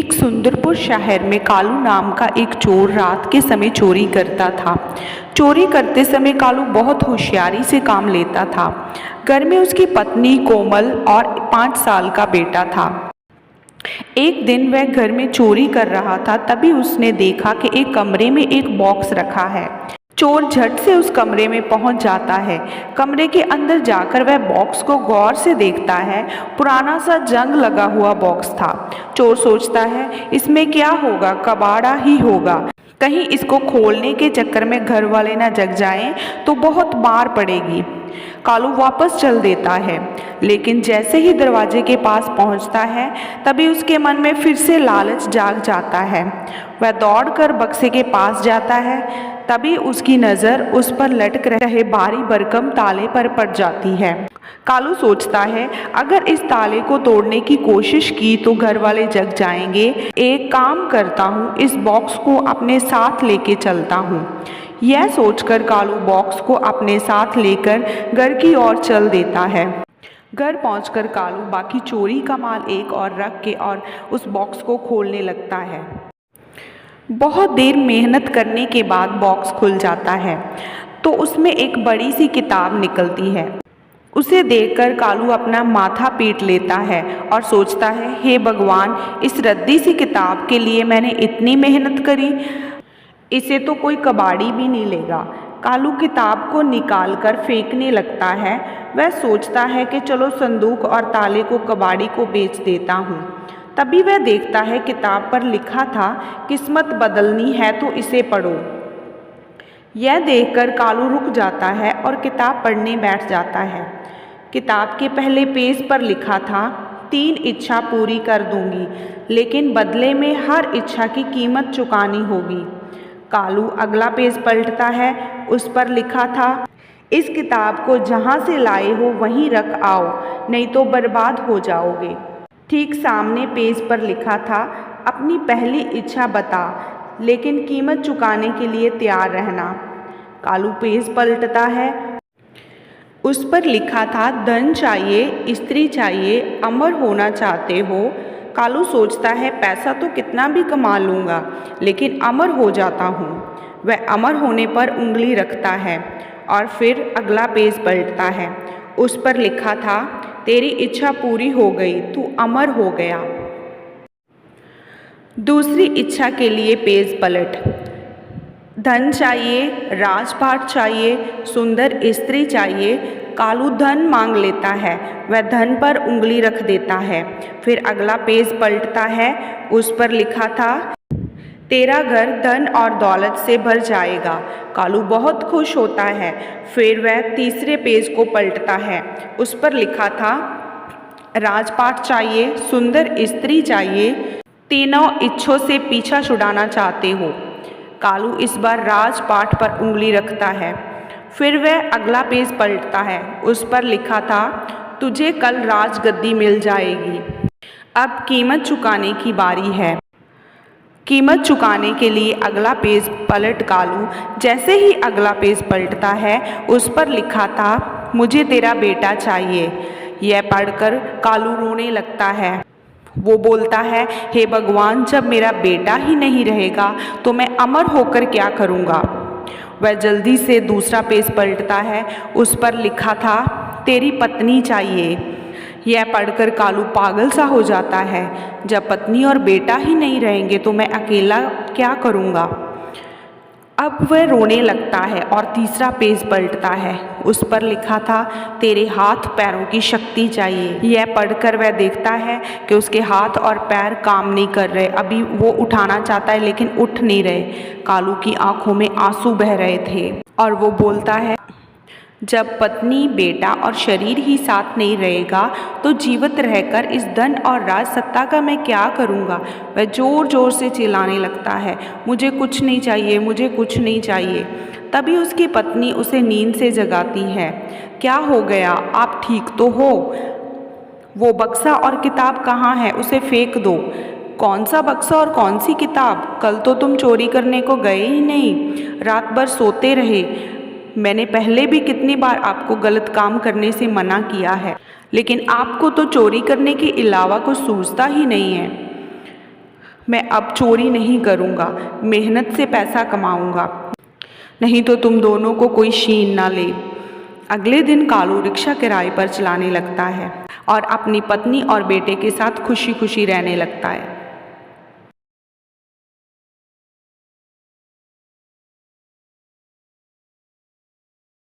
एक सुंदरपुर शहर में कालू नाम का एक चोर रात के समय चोरी करता था। चोरी करते समय कालू बहुत होशियारी से काम लेता था। घर में उसकी पत्नी कोमल और 5 साल का बेटा था। एक दिन वह घर में चोरी कर रहा था, तभी उसने देखा कि एक कमरे में एक बॉक्स रखा है। चोर झट से उस कमरे में पहुंच जाता है। कमरे के अंदर जाकर वह बॉक्स को गौर से देखता है। पुराना सा जंग लगा हुआ बॉक्स था। चोर सोचता है इसमें क्या होगा, कबाड़ा ही होगा। कहीं इसको खोलने के चक्कर में घर वाले ना जग जाएं तो बहुत मार पड़ेगी। कालू वापस चल देता है, लेकिन जैसे ही दरवाजे के पास पहुंचता है तभी उसके मन में फिर से लालच जाग जाता है। वह दौड़कर बक्से के पास जाता है, तभी उसकी नज़र उस पर लटक रहे भारी भरकम ताले पर पड़ जाती है। कालू सोचता है अगर इस ताले को तोड़ने की कोशिश की तो घर वाले जग जाएंगे। एक काम करता हूँ, इस बॉक्स को अपने साथ लेके चलता हूँ। यह सोचकर कालू बॉक्स को अपने साथ लेकर घर की ओर चल देता है। घर पहुंचकर कालू बाकी चोरी का माल एक और रख के और उस बॉक्स को खोलने लगता है। बहुत देर मेहनत करने के बाद बॉक्स खुल जाता है तो उसमें एक बड़ी सी किताब निकलती है। उसे देखकर कालू अपना माथा पीट लेता है और सोचता है, हे भगवान, इस रद्दी सी किताब के लिए मैंने इतनी मेहनत करी, इसे तो कोई कबाड़ी भी नहीं लेगा। कालू किताब को निकालकर फेंकने लगता है। वह सोचता है कि चलो संदूक और ताले को कबाड़ी को बेच देता हूँ। तभी वह देखता है किताब पर लिखा था, किस्मत बदलनी है तो इसे पढ़ो। यह देखकर कालू रुक जाता है और किताब पढ़ने बैठ जाता है। किताब के पहले पेज पर लिखा था, 3 इच्छा पूरी कर दूंगी, लेकिन बदले में हर इच्छा की कीमत चुकानी होगी। कालू अगला पेज पलटता है। उस पर लिखा था, इस किताब को जहाँ से लाए हो वहीं रख आओ, नहीं तो बर्बाद हो जाओगे। ठीक सामने पेज पर लिखा था, अपनी पहली इच्छा बता, लेकिन कीमत चुकाने के लिए तैयार रहना। कालू पेज पलटता है। उस पर लिखा था, धन चाहिए, स्त्री चाहिए, अमर होना चाहते हो। कालू सोचता है पैसा तो कितना भी कमा लूँगा, लेकिन अमर हो जाता हूँ। वह अमर होने पर उंगली रखता है और फिर अगला पेज पलटता है। उस पर लिखा था, तेरी इच्छा पूरी हो गई, तू अमर हो गया। दूसरी इच्छा के लिए पेज पलट। धन चाहिए, राजपाट चाहिए, सुंदर स्त्री चाहिए। कालू धन मांग लेता है। वह धन पर उंगली रख देता है। फिर अगला पेज पलटता है। उस पर लिखा था, तेरा घर धन और दौलत से भर जाएगा। कालू बहुत खुश होता है। फिर वह तीसरे पेज को पलटता है। उस पर लिखा था, राजपाट चाहिए, सुंदर स्त्री चाहिए, तीनों इच्छों से पीछा छुड़ाना चाहते हो। कालू इस बार राजपाट पर उंगली रखता है। फिर वह अगला पेज पलटता है। उस पर लिखा था, तुझे कल राजगद्दी मिल जाएगी। अब कीमत चुकाने की बारी है। कीमत चुकाने के लिए अगला पेज पलट कालू जैसे ही अगला पेज पलटता है, उस पर लिखा था, मुझे तेरा बेटा चाहिए। यह पढ़कर कालू रोने लगता है। वो बोलता है, हे भगवान, जब मेरा बेटा ही नहीं रहेगा तो मैं अमर होकर क्या करूँगा। वह जल्दी से दूसरा पेज पलटता है। उस पर लिखा था, तेरी पत्नी चाहिए। यह पढ़कर कालू पागल सा हो जाता है। जब पत्नी और बेटा ही नहीं रहेंगे तो मैं अकेला क्या करूँगा। अब वह रोने लगता है और तीसरा पेज पलटता है। उस पर लिखा था, तेरे हाथ पैरों की शक्ति चाहिए। यह पढ़कर वह देखता है कि उसके हाथ और पैर काम नहीं कर रहे। अभी वो उठाना चाहता है लेकिन उठ नहीं रहे। कालू की आंखों में आंसू बह रहे थे और वो बोलता है, जब पत्नी, बेटा और शरीर ही साथ नहीं रहेगा तो जीवित रहकर इस धन और राज सत्ता का मैं क्या करूँगा। वह ज़ोर ज़ोर से चिल्लाने लगता है, मुझे कुछ नहीं चाहिए, मुझे कुछ नहीं चाहिए। तभी उसकी पत्नी उसे नींद से जगाती है। क्या हो गया, आप ठीक तो हो? वो बक्सा और किताब कहाँ है, उसे फेंक दो। कौन सा बक्सा और कौन सी किताब? कल तो तुम चोरी करने को गए ही नहीं, रात भर सोते रहे। मैंने पहले भी कितनी बार आपको गलत काम करने से मना किया है, लेकिन आपको तो चोरी करने के अलावा कुछ सूझता ही नहीं है। मैं अब चोरी नहीं करूँगा, मेहनत से पैसा कमाऊँगा, नहीं तो तुम दोनों को कोई छीन ना ले। अगले दिन कालू रिक्शा किराए पर चलाने लगता है और अपनी पत्नी और बेटे के साथ खुशी खुशी रहने लगता है।